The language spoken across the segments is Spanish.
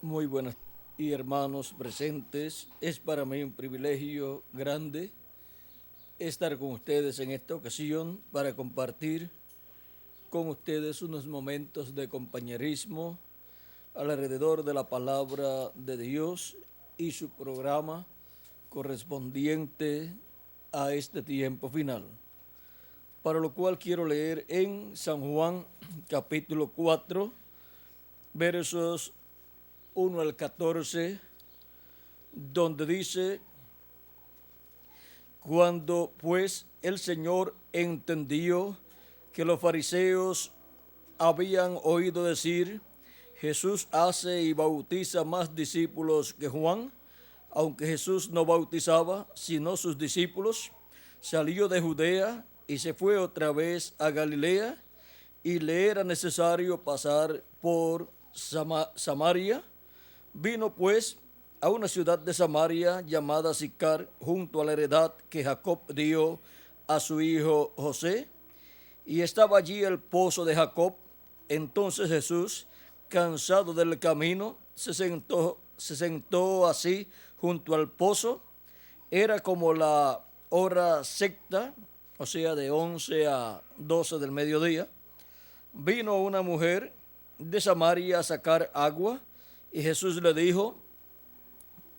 Muy buenas y hermanos presentes. Es para mí un privilegio grande estar con ustedes en esta ocasión para compartir con ustedes unos momentos de compañerismo alrededor de la palabra de Dios y su programa correspondiente a este tiempo final. Para lo cual quiero leer en San Juan capítulo 4, versos 1 al 14, donde dice: cuando pues el Señor entendió que los fariseos habían oído decir, Jesús hace y bautiza más discípulos que Juan, aunque Jesús no bautizaba sino sus discípulos, salió de Judea y se fue otra vez a Galilea, y le era necesario pasar por Samaria. Vino pues a una ciudad de Samaria llamada Sicar, junto a la heredad que Jacob dio a su hijo José, y estaba allí el pozo de Jacob. Entonces Jesús, cansado del camino, se sentó así junto al pozo. Era como la hora sexta, o sea, de 11 a 12 del mediodía. Vino una mujer de Samaria a sacar agua, y Jesús le dijo: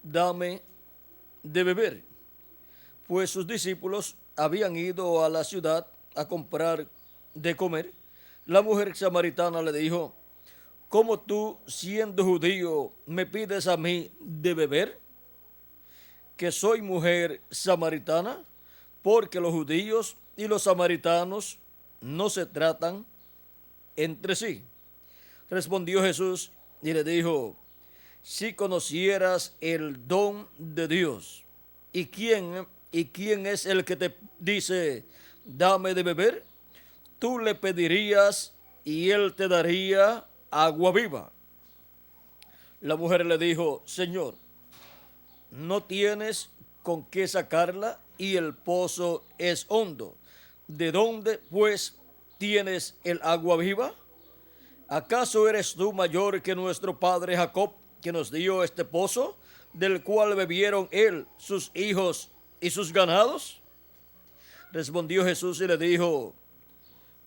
dame de beber, pues sus discípulos habían ido a la ciudad a comprar de comer. La mujer samaritana le dijo: ¿cómo tú, siendo judío, me pides a mí de beber, que soy mujer samaritana? Porque los judíos y los samaritanos no se tratan entre sí. Respondió Jesús y le dijo: si conocieras el don de Dios, ¿y quién es el que te dice, dame de beber? Tú le pedirías y él te daría agua viva. La mujer le dijo: Señor, no tienes con qué sacarla y el pozo es hondo. ¿De dónde, pues, tienes el agua viva? ¿Acaso eres tú mayor que nuestro padre Jacob, que nos dio este pozo, del cual bebieron él, sus hijos y sus ganados? Respondió Jesús y le dijo: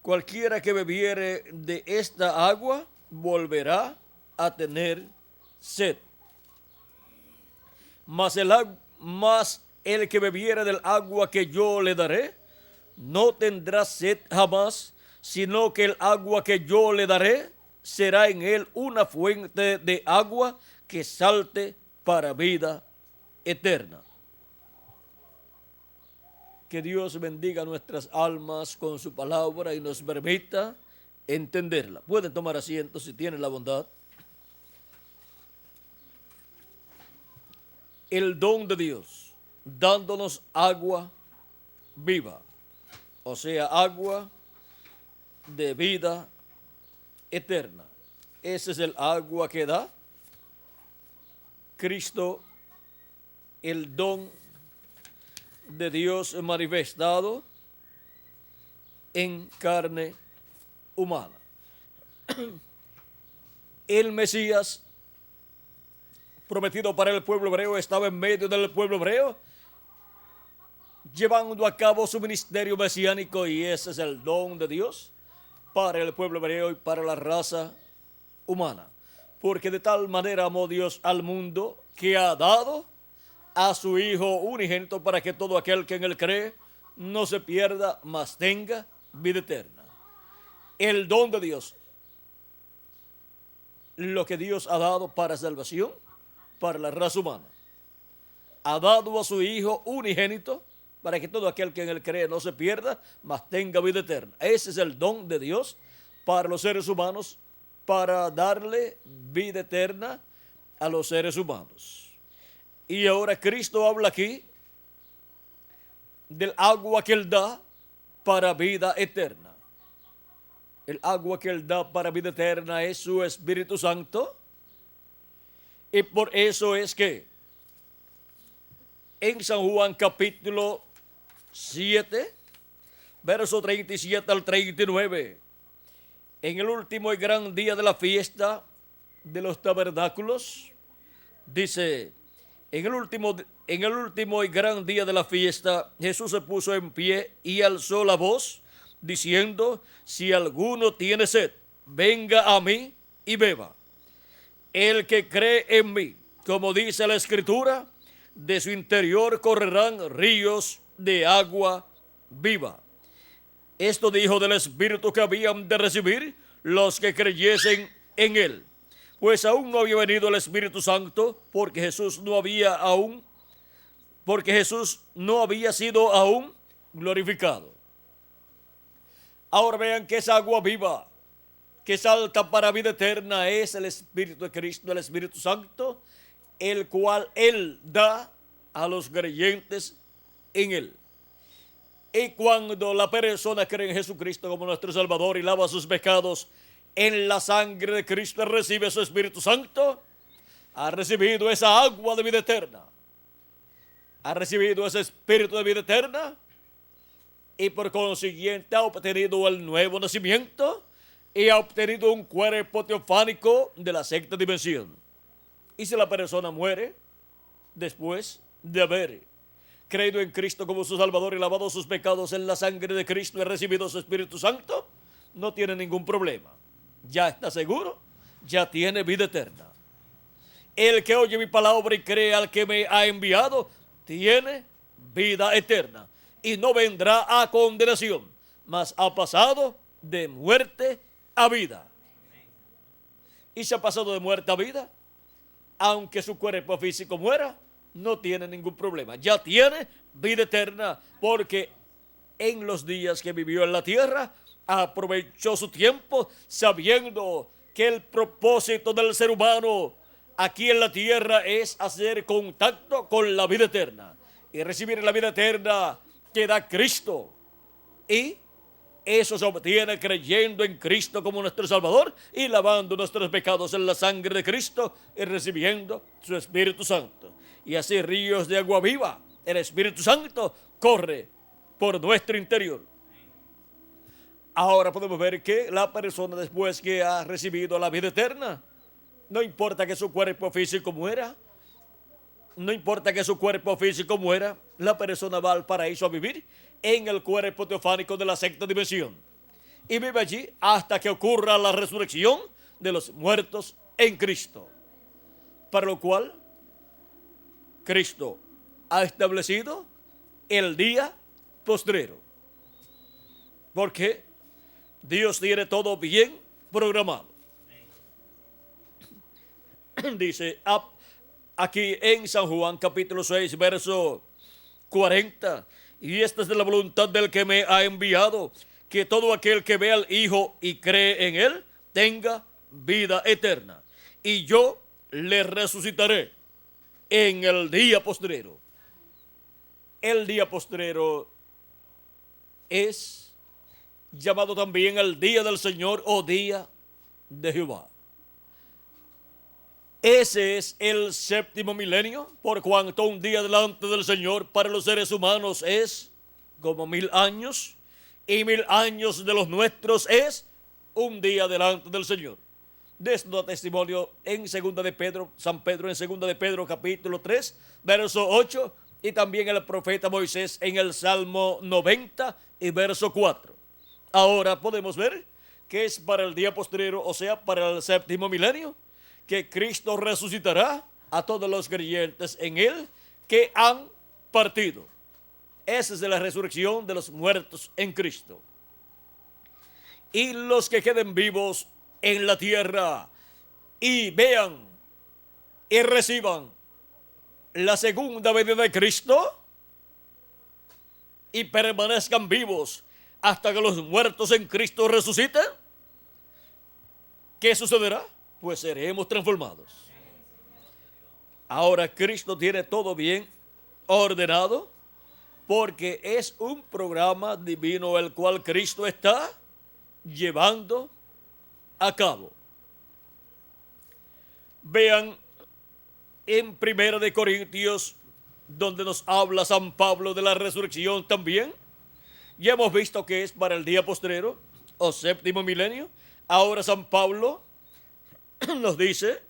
cualquiera que bebiere de esta agua volverá a tener sed. Mas el que bebiere del agua que yo le daré, no tendrá sed jamás, sino que el agua que yo le daré será en él una fuente de agua que salte para vida eterna. Que Dios bendiga nuestras almas con su palabra y nos permita entenderla. Pueden tomar asiento si tienen la bondad. El don de Dios, dándonos agua viva, o sea, agua de vida eterna. Ese es el agua que da Cristo, el don de Dios manifestado en carne humana. El Mesías prometido para el pueblo hebreo estaba en medio del pueblo hebreo, llevando a cabo su ministerio mesiánico, y ese es el don de Dios para el pueblo hebreo y para la raza humana. Porque de tal manera amó Dios al mundo, que ha dado a su Hijo unigénito, para que todo aquel que en él cree no se pierda, mas tenga vida eterna. El don de Dios, lo que Dios ha dado para salvación, para la raza humana. Ha dado a su Hijo unigénito, para que todo aquel que en él cree no se pierda, mas tenga vida eterna. Ese es el don de Dios para los seres humanos, para darle vida eterna a los seres humanos. Y ahora Cristo habla aquí del agua que él da para vida eterna. El agua que él da para vida eterna es su Espíritu Santo. Y por eso es que en San Juan capítulo 7, verso 37 al 39, en el último y gran día de la fiesta, de los tabernáculos, dice, en el último y gran día de la fiesta, Jesús se puso en pie y alzó la voz, diciendo, si alguno tiene sed, venga a mí y beba. El que cree en mí, como dice la Escritura, de su interior correrán ríos de agua viva. Esto dijo del Espíritu que habían de recibir los que creyesen en él, pues aún no había venido el Espíritu Santo, porque Jesús no había sido aún glorificado. Ahora vean que esa agua viva que salta para vida eterna es el Espíritu de Cristo, el Espíritu Santo, el cual Él da a los creyentes en Él. Y cuando la persona cree en Jesucristo como nuestro Salvador y lava sus pecados en la sangre de Cristo, recibe su Espíritu Santo, ha recibido esa agua de vida eterna, ha recibido ese Espíritu de vida eterna y por consiguiente ha obtenido el nuevo nacimiento y ha obtenido un cuerpo teofánico de la sexta dimensión. Y si la persona muere después de haber creído en Cristo como su Salvador y lavado sus pecados en la sangre de Cristo y recibido su Espíritu Santo, no tiene ningún problema. Ya está seguro, ya tiene vida eterna. El que oye mi palabra y cree al que me ha enviado, tiene vida eterna y no vendrá a condenación, mas ha pasado de muerte a vida. Y si ha pasado de muerte a vida, aunque su cuerpo físico muera, no tiene ningún problema. Ya tiene vida eterna, porque en los días que vivió en la tierra, aprovechó su tiempo sabiendo que el propósito del ser humano aquí en la tierra es hacer contacto con la vida eterna y recibir la vida eterna que da Cristo. Y eso se obtiene creyendo en Cristo como nuestro Salvador y lavando nuestros pecados en la sangre de Cristo y recibiendo su Espíritu Santo. Y así ríos de agua viva, el Espíritu Santo corre por nuestro interior. Ahora podemos ver que la persona, después que ha recibido la vida eterna, no importa que su cuerpo físico muera, la persona va al paraíso a vivir en el cuerpo teofánico de la sexta dimensión y vive allí hasta que ocurra la resurrección de los muertos en Cristo, para lo cual Cristo ha establecido el día postrero, porque Dios tiene todo bien programado. Dice aquí en San Juan capítulo 6 verso 40, y esta es de la voluntad del que me ha enviado, que todo aquel que ve al Hijo y cree en Él tenga vida eterna, y yo le resucitaré en el día postrero. El día postrero es llamado también el día del Señor o día de Jehová. Ese es el séptimo milenio, por cuanto un día delante del Señor para los seres humanos es como 1000 años, y 1000 años de los nuestros es un día delante del Señor. De esto da testimonio en segunda de Pedro, San Pedro en segunda de Pedro capítulo 3, verso 8, y también el profeta Moisés en el Salmo 90 y verso 4. Ahora podemos ver que es para el día postrero, o sea, para el séptimo milenio, que Cristo resucitará a todos los creyentes en Él que han partido. Esa es de la resurrección de los muertos en Cristo. Y los que queden vivos en la tierra y vean y reciban la segunda venida de Cristo y permanezcan vivos hasta que los muertos en Cristo resuciten, ¿qué sucederá? Pues seremos transformados. Ahora Cristo tiene todo bien ordenado, porque es un programa divino el cual Cristo está llevando a cabo. Vean en 1 de Corintios, donde nos habla San Pablo de la resurrección también. Ya hemos visto que es para el día postrero o séptimo milenio. Ahora San Pablo nos dice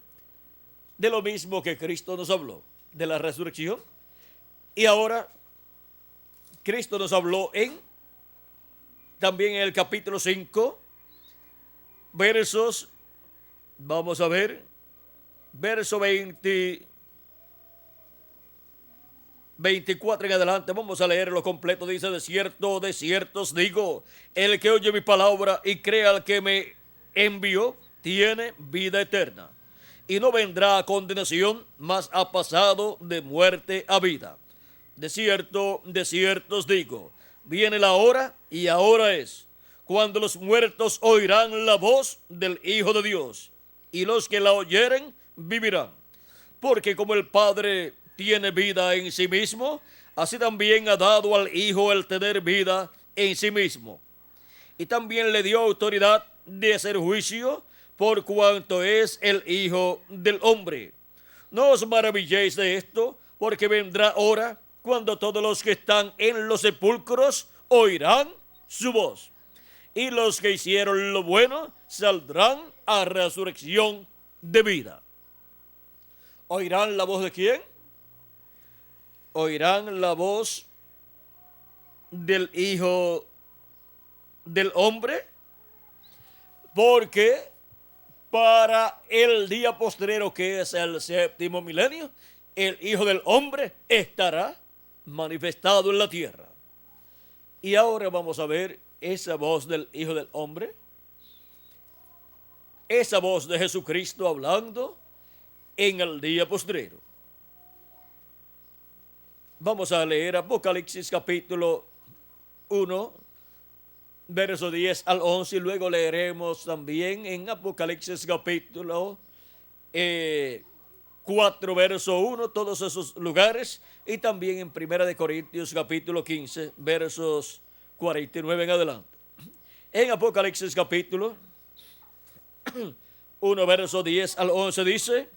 de lo mismo que Cristo nos habló, de la resurrección. Y ahora Cristo nos habló también en el capítulo 5, versos, vamos a ver, verso 24 en adelante, vamos a leerlo completo. Dice: de cierto os digo, el que oye mi palabra y crea al que me envió, tiene vida eterna, y no vendrá a condenación, mas ha pasado de muerte a vida. De cierto os digo, viene la hora, y ahora es, cuando los muertos oirán la voz del Hijo de Dios, y los que la oyeren vivirán. Porque como el Padre tiene vida en sí mismo, así también ha dado al Hijo el tener vida en sí mismo. Y también le dio autoridad de hacer juicio, por cuanto es el Hijo del Hombre. No os maravilléis de esto, porque vendrá hora cuando todos los que están en los sepulcros oirán su voz, y los que hicieron lo bueno saldrán a resurrección de vida. ¿Oirán la voz de quién? Oirán la voz del Hijo del Hombre, porque para el día postrero, que es el séptimo milenio, el Hijo del Hombre estará manifestado en la tierra. Y ahora vamos a ver esa voz del Hijo del Hombre, esa voz de Jesucristo hablando en el día postrero. Vamos a leer Apocalipsis capítulo 1, verso 10 al 11, y luego leeremos también en Apocalipsis capítulo 4, verso 1, todos esos lugares, y también en Primera de Corintios capítulo 15, versos 49 en adelante. En Apocalipsis capítulo 1, verso 10 al 11 dice: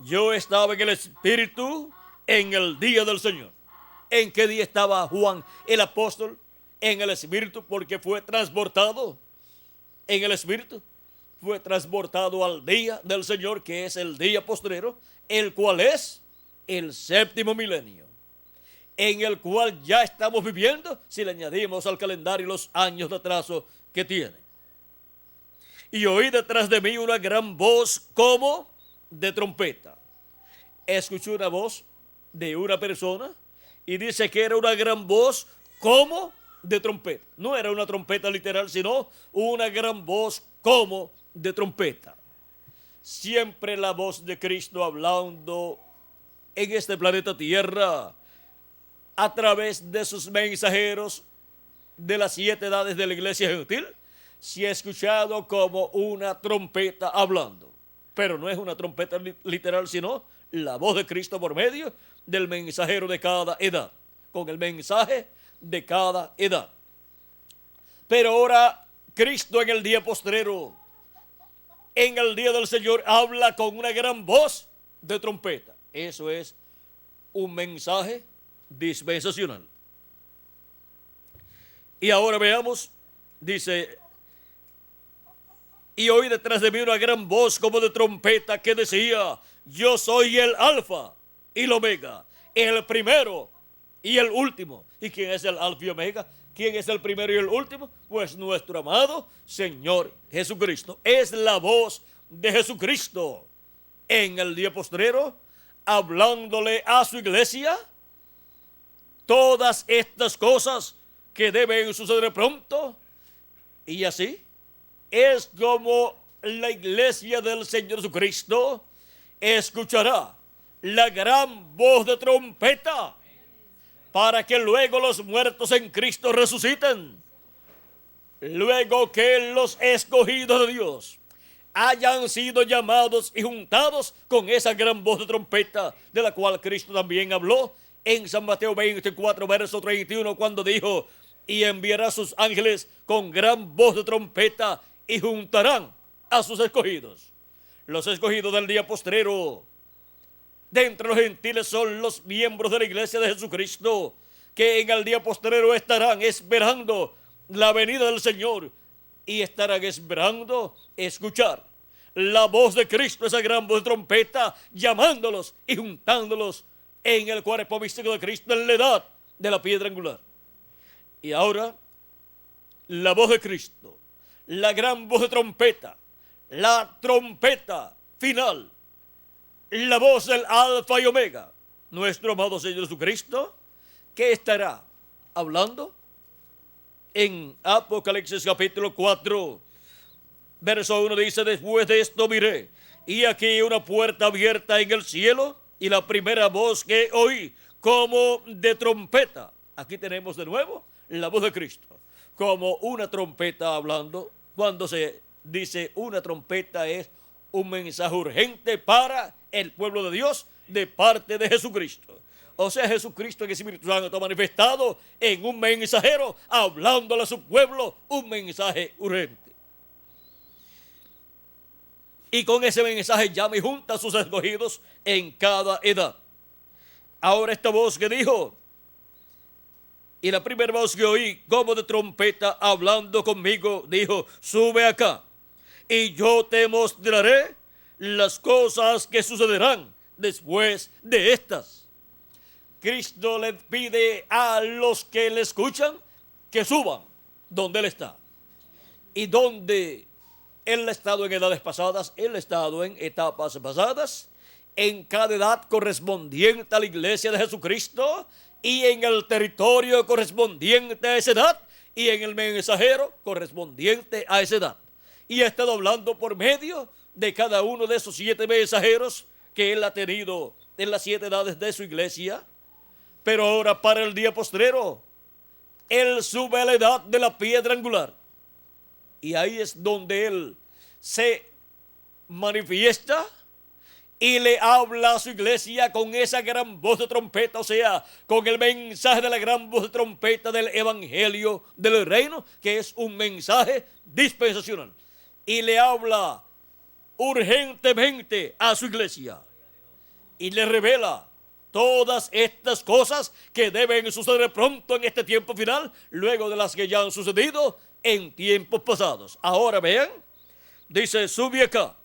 yo estaba en el Espíritu en el día del Señor. ¿En qué día estaba Juan el apóstol? En el Espíritu, porque fue transportado en el Espíritu. Fue transportado al día del Señor, que es el día postrero, el cual es el séptimo milenio, en el cual ya estamos viviendo, si le añadimos al calendario los años de atraso que tiene. Y oí detrás de mí una gran voz como de trompeta. Escuché una voz de una persona y dice que era una gran voz como de trompeta. No era una trompeta literal, sino una gran voz como de trompeta. Siempre la voz de Cristo hablando en este planeta Tierra a través de sus mensajeros de las 7 edades de la iglesia gentil, se ha escuchado como una trompeta hablando. Pero no es una trompeta literal, sino la voz de Cristo por medio del mensajero de cada edad, con el mensaje de cada edad. Pero ahora Cristo en el día postrero, en el día del Señor, habla con una gran voz de trompeta. Eso es un mensaje dispensacional. Y ahora veamos, dice: y oí detrás de mí una gran voz como de trompeta que decía: yo soy el Alfa y el Omega, el primero y el último. ¿Y quién es el Alfa y Omega? ¿Quién es el primero y el último? Pues nuestro amado Señor Jesucristo. Es la voz de Jesucristo en el día postrero, hablándole a su iglesia todas estas cosas que deben suceder pronto. Y así es como la iglesia del Señor Jesucristo escuchará la gran voz de trompeta, para que luego los muertos en Cristo resuciten. Luego que los escogidos de Dios hayan sido llamados y juntados con esa gran voz de trompeta, de la cual Cristo también habló en San Mateo 24, verso 31, cuando dijo: y enviará a sus ángeles con gran voz de trompeta y juntarán a sus escogidos. Los escogidos del día postrero de entre los gentiles son los miembros de la iglesia de Jesucristo, que en el día postrero estarán esperando la venida del Señor y estarán esperando escuchar la voz de Cristo, esa gran voz de trompeta, llamándolos y juntándolos en el cuerpo místico de Cristo, en la edad de la piedra angular. Y ahora, la voz de Cristo, la gran voz de trompeta, la trompeta final, la voz del Alfa y Omega, nuestro amado Señor Jesucristo, que estará hablando en Apocalipsis capítulo 4, verso 1 dice: después de esto miré, y aquí una puerta abierta en el cielo, y la primera voz que oí como de trompeta. Aquí tenemos de nuevo la voz de Cristo, como una trompeta hablando. Cuando se dice una trompeta, es un mensaje urgente para el pueblo de Dios de parte de Jesucristo. O sea, Jesucristo en el Espíritu Santo está manifestado en un mensajero, hablándole a su pueblo un mensaje urgente. Y con ese mensaje llama y junta a sus escogidos en cada edad. Ahora esta voz que dijo, y la primera voz que oí como de trompeta hablando conmigo, dijo: sube acá, y yo te mostraré las cosas que sucederán después de estas. Cristo le pide a los que le escuchan que suban donde Él está. Y donde Él ha estado en edades pasadas, Él ha estado en etapas pasadas, en cada edad correspondiente a la iglesia de Jesucristo, y en el territorio correspondiente a esa edad, y en el mensajero correspondiente a esa edad. Y ha estado hablando por medio de cada uno de esos 7 mensajeros que Él ha tenido en las 7 edades de su iglesia. Pero ahora, para el día postrero, Él sube a la edad de la piedra angular. Y ahí es donde Él se manifiesta y le habla a su iglesia con esa gran voz de trompeta, o sea, con el mensaje de la gran voz de trompeta del evangelio del reino, que es un mensaje dispensacional. Y le habla urgentemente a su iglesia y le revela todas estas cosas que deben suceder pronto en este tiempo final, luego de las que ya han sucedido en tiempos pasados. Ahora vean, dice: sube acá,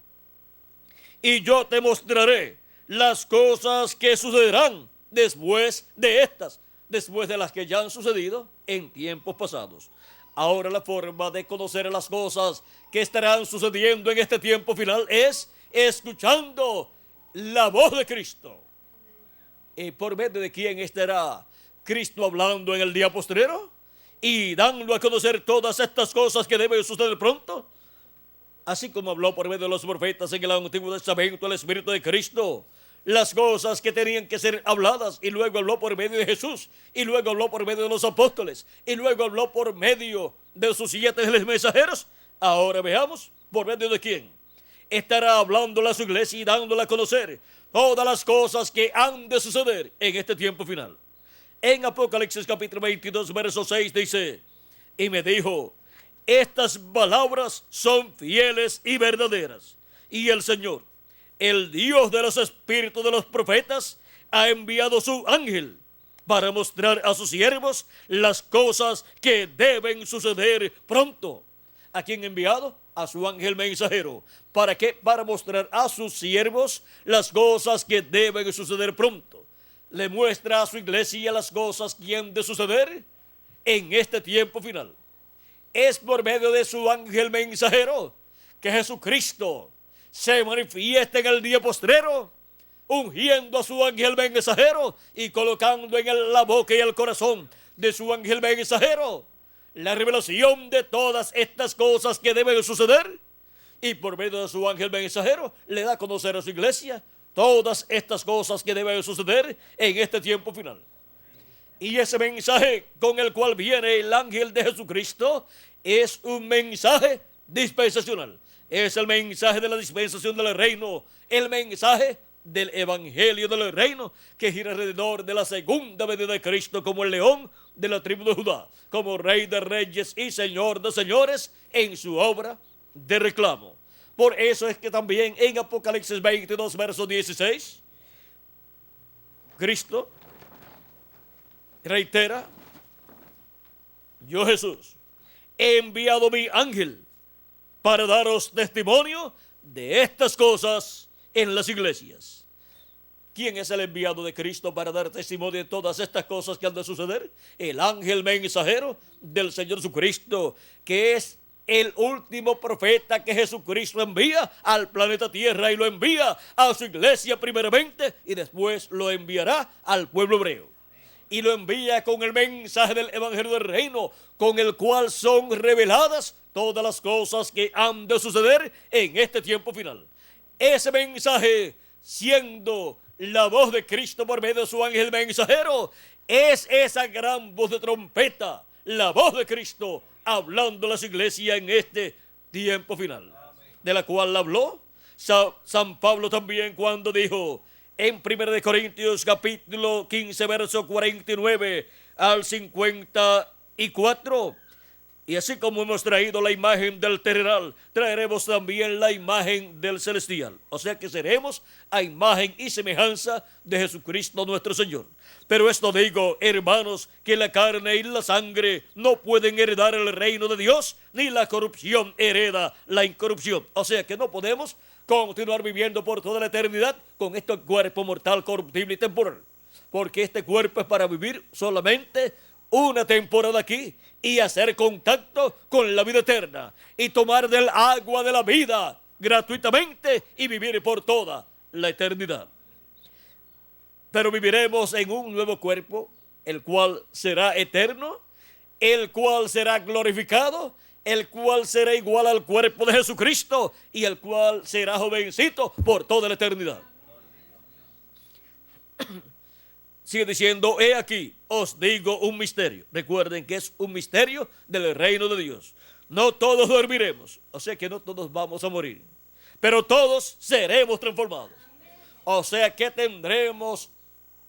y yo te mostraré las cosas que sucederán después de estas, después de las que ya han sucedido en tiempos pasados. Ahora la forma de conocer las cosas que estarán sucediendo en este tiempo final es escuchando la voz de Cristo. ¿Y por medio de quién estará Cristo hablando en el día postrero y dando a conocer todas estas cosas que deben suceder pronto? Así como habló por medio de los profetas en el Antiguo Testamento el Espíritu de Cristo, las cosas que tenían que ser habladas, y luego habló por medio de Jesús, y luego habló por medio de los apóstoles, y luego habló por medio de sus 7 mensajeros. Ahora veamos por medio de quién estará hablando a su iglesia y dándola a conocer todas las cosas que han de suceder en este tiempo final. En Apocalipsis capítulo 22, verso 6 dice: y me dijo: estas palabras son fieles y verdaderas, y el Señor, el Dios de los espíritus de los profetas, ha enviado su ángel para mostrar a sus siervos las cosas que deben suceder pronto. ¿A quién ha enviado? A su ángel mensajero. ¿Para qué? Para mostrar a sus siervos las cosas que deben suceder pronto. Le muestra a su iglesia las cosas que han de suceder en este tiempo final. Es por medio de su ángel mensajero que Jesucristo se manifiesta en el día postrero, ungiendo a su ángel mensajero y colocando en la boca y el corazón de su ángel mensajero la revelación de todas estas cosas que deben suceder, y por medio de su ángel mensajero le da a conocer a su iglesia todas estas cosas que deben suceder en este tiempo final. Y ese mensaje con el cual viene el ángel de Jesucristo es un mensaje dispensacional. Es el mensaje de la dispensación del reino, el mensaje del evangelio del reino, que gira alrededor de la segunda venida de Cristo como el león de la tribu de Judá, como rey de reyes y señor de señores en su obra de reclamo. Por eso es que también en Apocalipsis 22, verso 16, Cristo reitera: yo, Jesús, he enviado mi ángel para daros testimonio de estas cosas en las iglesias. ¿Quién es el enviado de Cristo para dar testimonio de todas estas cosas que han de suceder? El ángel mensajero del Señor Jesucristo, que es el último profeta que Jesucristo envía al planeta Tierra, y lo envía a su iglesia primeramente y después lo enviará al pueblo hebreo. Y lo envía con el mensaje del Evangelio del Reino, con el cual son reveladas todas las cosas que han de suceder en este tiempo final. Ese mensaje, siendo la voz de Cristo por medio de su ángel mensajero, es esa gran voz de trompeta, la voz de Cristo hablando a las iglesias en este tiempo final, de la cual habló San Pablo también cuando dijo en 1 Corintios capítulo 15 verso 49 al 54: y así como hemos traído la imagen del terrenal, traeremos también la imagen del celestial. O sea que seremos a imagen y semejanza de Jesucristo nuestro Señor. Pero esto digo, hermanos, que la carne y la sangre no pueden heredar el reino de Dios, ni la corrupción hereda la incorrupción. O sea que no podemos continuar viviendo por toda la eternidad con este cuerpo mortal, corruptible y temporal. Porque este cuerpo es para vivir solamente una temporada aquí y hacer contacto con la vida eterna y tomar del agua de la vida gratuitamente y vivir por toda la eternidad. Pero viviremos en un nuevo cuerpo, el cual será eterno, el cual será glorificado, el cual será igual al cuerpo de Jesucristo y el cual será jovencito por toda la eternidad. Sigue diciendo, he aquí, os digo un misterio. Recuerden que es un misterio del reino de Dios. No todos dormiremos, o sea que no todos vamos a morir, pero todos seremos transformados. O sea que tendremos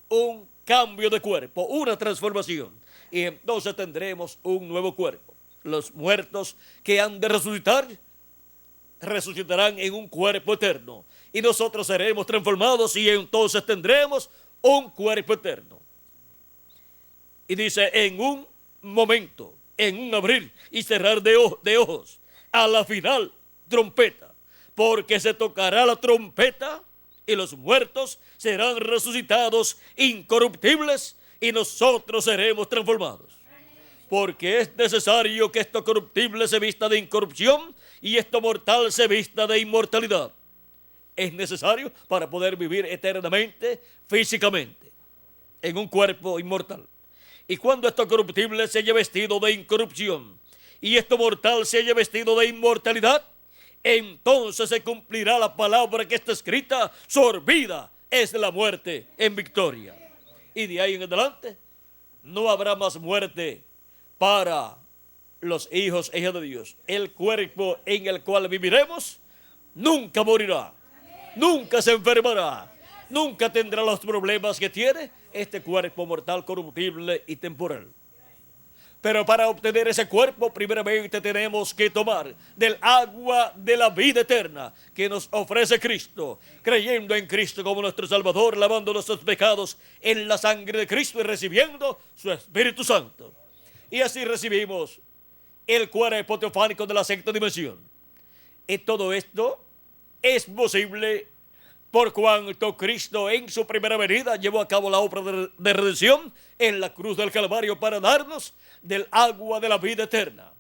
un cambio de cuerpo, una transformación, y entonces tendremos un nuevo cuerpo. Los muertos que han de resucitar, resucitarán en un cuerpo eterno, y nosotros seremos transformados y entonces tendremos un cuerpo eterno. Y dice, en un momento, en un abrir y cerrar de ojos, a la final trompeta, porque se tocará la trompeta y los muertos serán resucitados incorruptibles y nosotros seremos transformados. Porque es necesario que esto corruptible se vista de incorrupción y esto mortal se vista de inmortalidad. Es necesario para poder vivir eternamente, físicamente, en un cuerpo inmortal. Y cuando esto corruptible se haya vestido de incorrupción y esto mortal se haya vestido de inmortalidad, entonces se cumplirá la palabra que está escrita: sorbida es la muerte en victoria. Y de ahí en adelante no habrá más muerte para los hijos e hijas de Dios. El cuerpo en el cual viviremos nunca morirá, nunca se enfermará, nunca tendrá los problemas que tiene este cuerpo mortal, corruptible y temporal. Pero para obtener ese cuerpo, primeramente tenemos que tomar del agua de la vida eterna que nos ofrece Cristo, creyendo en Cristo como nuestro Salvador, lavando nuestros pecados en la sangre de Cristo y recibiendo su Espíritu Santo. Y así recibimos el cuerpo teofánico de la sexta dimensión. Y todo esto es posible por cuanto Cristo en su primera venida llevó a cabo la obra de redención en la cruz del Calvario para darnos del agua de la vida eterna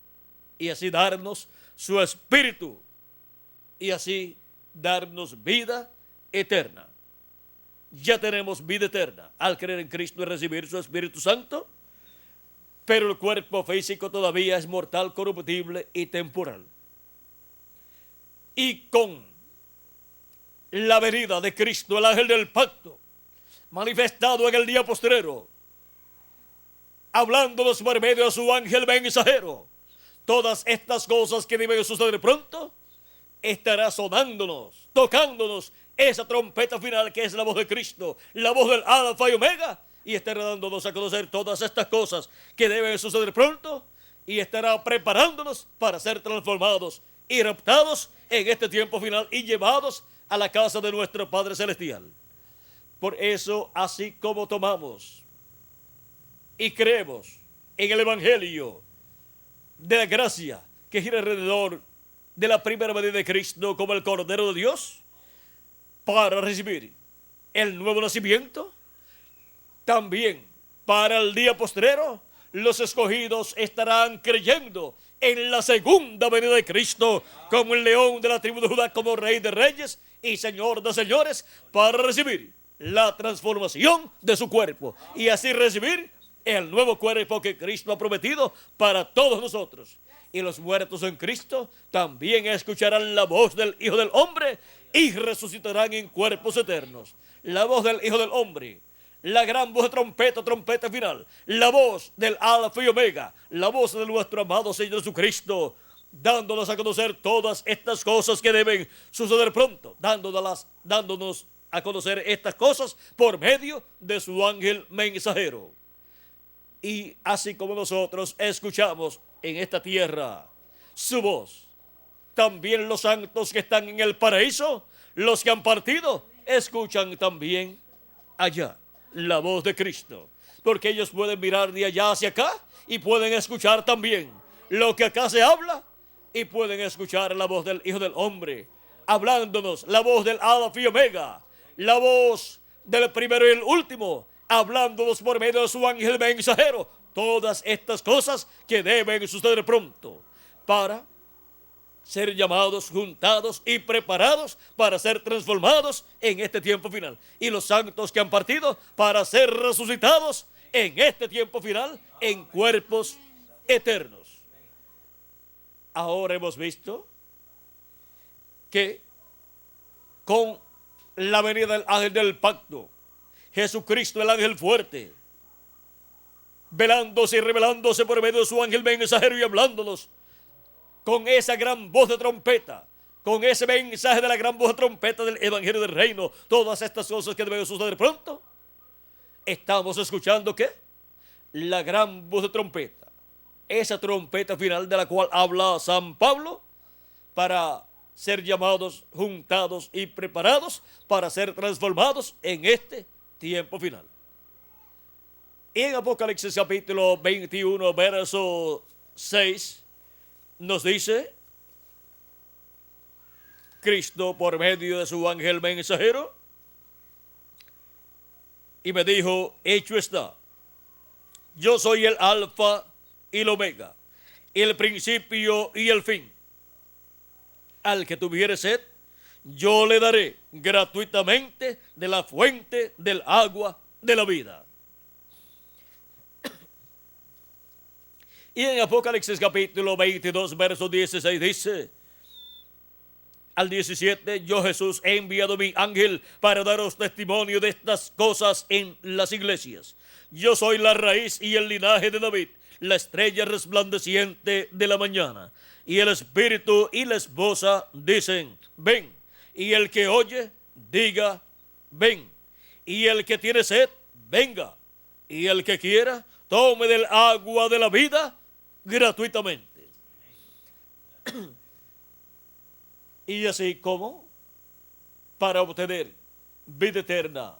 y así darnos su Espíritu y así darnos vida eterna. Ya tenemos vida eterna al creer en Cristo y recibir su Espíritu Santo, pero el cuerpo físico todavía es mortal, corruptible y temporal. Y con la venida de Cristo, el ángel del pacto, manifestado en el día postrero, hablándonos por medio de su ángel mensajero, todas estas cosas que deben suceder pronto, estará sonándonos, tocándonos esa trompeta final que es la voz de Cristo, la voz del Alfa y Omega, y estará dándonos a conocer todas estas cosas que deben suceder pronto, y estará preparándonos para ser transformados y raptados en este tiempo final y llevados a la casa de nuestro Padre Celestial. Por eso, así como tomamos y creemos en el Evangelio de la gracia que gira alrededor de la primera venida de Cristo como el Cordero de Dios para recibir el nuevo nacimiento, también para el día postrero los escogidos estarán creyendo en la segunda venida de Cristo como el león de la tribu de Judá, como Rey de reyes y Señor de señores, para recibir la transformación de su cuerpo y así recibir el nuevo cuerpo que Cristo ha prometido para todos nosotros. Y los muertos en Cristo también escucharán la voz del Hijo del Hombre y resucitarán en cuerpos eternos. La voz del Hijo del Hombre, la gran voz de trompeta, trompeta final, la voz del Alfa y Omega, la voz de nuestro amado Señor Jesucristo, dándonos a conocer todas estas cosas que deben suceder pronto, dándonos a conocer estas cosas por medio de su ángel mensajero. Y así como nosotros escuchamos en esta tierra su voz, también los santos que están en el paraíso, los que han partido, escuchan también allá la voz de Cristo, porque ellos pueden mirar de allá hacia acá y pueden escuchar también lo que acá se habla y pueden escuchar la voz del Hijo del Hombre hablándonos, la voz del Alfa y Omega, la voz del primero y el último, hablándonos por medio de su ángel mensajero. Todas estas cosas que deben suceder pronto para ser llamados, juntados y preparados para ser transformados en este tiempo final. Y los santos que han partido para ser resucitados en este tiempo final en cuerpos eternos. Ahora hemos visto que con la venida del ángel del pacto, Jesucristo el ángel fuerte, velándose y revelándose por medio de su ángel mensajero y hablándonos con esa gran voz de trompeta, con ese mensaje de la gran voz de trompeta del evangelio del reino, todas estas cosas que deben suceder pronto, estamos escuchando ¿qué? La gran voz de trompeta, esa trompeta final de la cual habla San Pablo para ser llamados, juntados y preparados para ser transformados en este tiempo final. Y en Apocalipsis capítulo 21, verso 6, nos dice Cristo por medio de su ángel mensajero, y me dijo, hecho está, yo soy el alfa y el omega, el principio y el fin. Al que tuviere sed, yo le daré gratuitamente de la fuente del agua de la vida. Y en Apocalipsis capítulo 22, verso 16 dice, al 17, yo Jesús he enviado mi ángel para daros testimonio de estas cosas en las iglesias. Yo soy la raíz y el linaje de David, la estrella resplandeciente de la mañana. Y el espíritu y la esposa dicen, ven. Y el que oye, diga, ven. Y el que tiene sed, venga. Y el que quiera, tome del agua de la vida gratuitamente. Y así como para obtener vida eterna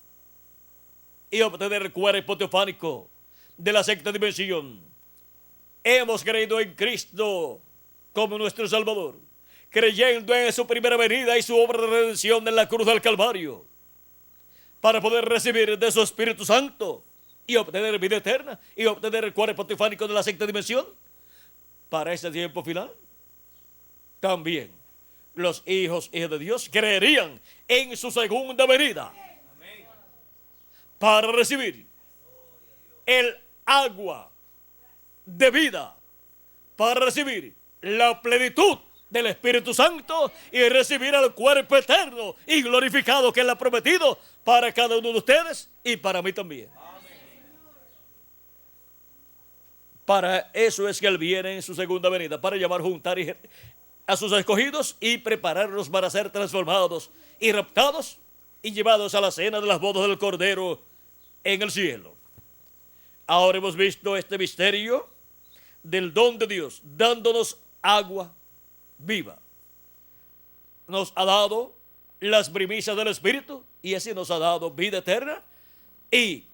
y obtener el cuerpo teofánico de la sexta dimensión, hemos creído en Cristo como nuestro Salvador, creyendo en su primera venida y su obra de redención en la cruz del Calvario, para poder recibir de su Espíritu Santo y obtener vida eterna y obtener el cuerpo teofánico de la sexta dimensión. Para este tiempo final, también los hijos de Dios creerían en su segunda venida para recibir el agua de vida, para recibir la plenitud del Espíritu Santo y recibir el cuerpo eterno y glorificado que Él ha prometido para cada uno de ustedes y para mí también. Para eso es que Él viene en su segunda venida, para llamar, juntar a sus escogidos y prepararlos para ser transformados y raptados y llevados a la cena de las bodas del Cordero en el cielo. Ahora hemos visto este misterio del don de Dios, dándonos agua viva. Nos ha dado las primicias del Espíritu y así nos ha dado vida eterna y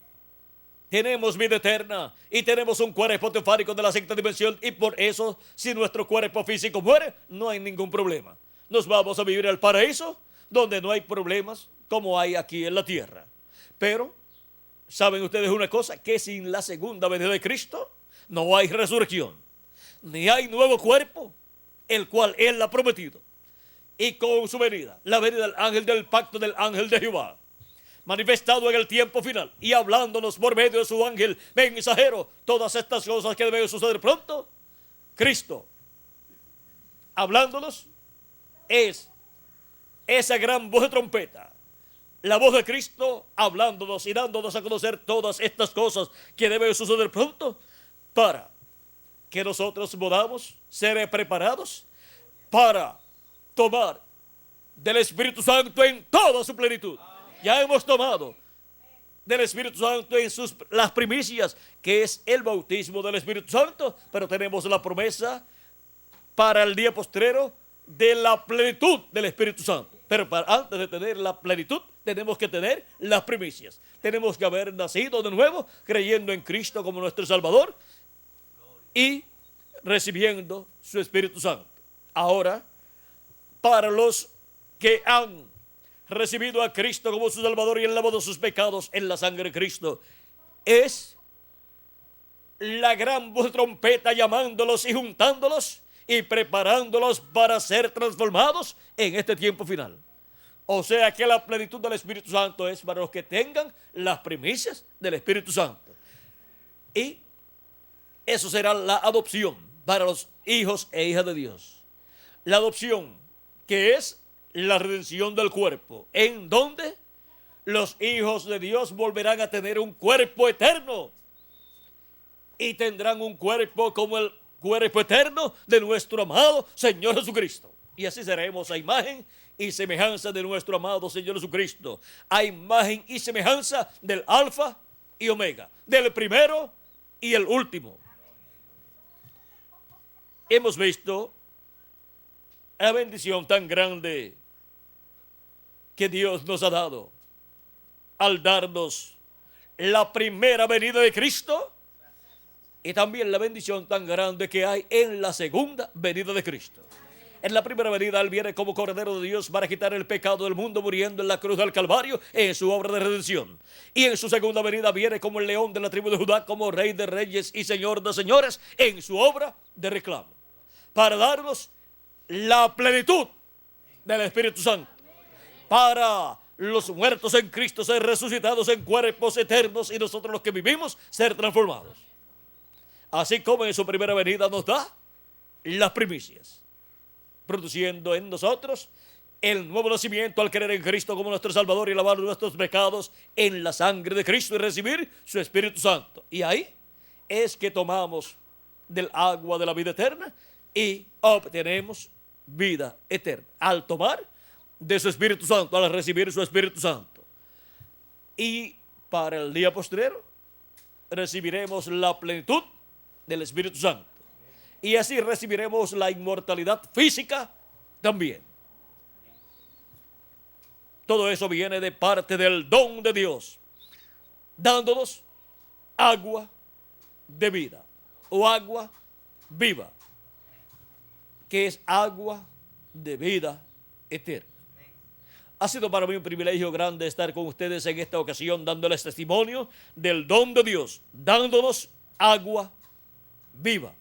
tenemos vida eterna y tenemos un cuerpo teofánico de la sexta dimensión, y por eso, si nuestro cuerpo físico muere, no hay ningún problema. Nos vamos a vivir al paraíso, donde no hay problemas como hay aquí en la tierra. Pero, ¿saben ustedes una cosa? Que sin la segunda venida de Cristo no hay resurrección, ni hay nuevo cuerpo, el cual Él ha prometido. Y con su venida, la venida del ángel del pacto, del ángel de Jehová, manifestado en el tiempo final y hablándonos por medio de su ángel mensajero todas estas cosas que deben suceder pronto, Cristo hablándonos es esa gran voz de trompeta, la voz de Cristo hablándonos y dándonos a conocer todas estas cosas que deben suceder pronto, para que nosotros podamos ser preparados para tomar del Espíritu Santo en toda su plenitud. Ya hemos tomado del Espíritu Santo en las primicias, que es el bautismo del Espíritu Santo, pero tenemos la promesa para el día postrero de la plenitud del Espíritu Santo. Pero antes de tener la plenitud, tenemos que tener las primicias. Tenemos que haber nacido de nuevo, creyendo en Cristo como nuestro Salvador y recibiendo su Espíritu Santo. Ahora, para los que han recibido a Cristo como su Salvador y han lavado sus pecados en la sangre de Cristo, es la gran voz de trompeta llamándolos y juntándolos y preparándolos para ser transformados en este tiempo final. O sea que la plenitud del Espíritu Santo es para los que tengan las primicias del Espíritu Santo. Y eso será la adopción para los hijos e hijas de Dios. La adopción, que es la redención del cuerpo, en donde los hijos de Dios volverán a tener un cuerpo eterno y tendrán un cuerpo como el cuerpo eterno de nuestro amado Señor Jesucristo. Y así seremos a imagen y semejanza de nuestro amado Señor Jesucristo, a imagen y semejanza del Alfa y Omega, del primero y el último. Hemos visto la bendición tan grande que Dios nos ha dado al darnos la primera venida de Cristo, y también la bendición tan grande que hay en la segunda venida de Cristo. En la primera venida Él viene como Cordero de Dios para quitar el pecado del mundo, muriendo en la cruz del Calvario en su obra de redención. Y en su segunda venida viene como el león de la tribu de Judá, como Rey de reyes y Señor de señores en su obra de reclamo, para darnos la plenitud del Espíritu Santo, para los muertos en Cristo ser resucitados en cuerpos eternos y nosotros los que vivimos ser transformados. Así como en su primera venida nos da las primicias, produciendo en nosotros el nuevo nacimiento al creer en Cristo como nuestro Salvador y lavar nuestros pecados en la sangre de Cristo y recibir su Espíritu Santo. Y ahí es que tomamos del agua de la vida eterna y obtenemos vida eterna al tomar de su Espíritu Santo, al recibir su Espíritu Santo. Y para el día postrero recibiremos la plenitud del Espíritu Santo, y así recibiremos la inmortalidad física también. Todo eso viene de parte del don de Dios, dándonos agua de vida o agua viva, que es agua de vida eterna. Ha sido para mí un privilegio grande estar con ustedes en esta ocasión, dándoles testimonio del don de Dios, dándonos agua viva.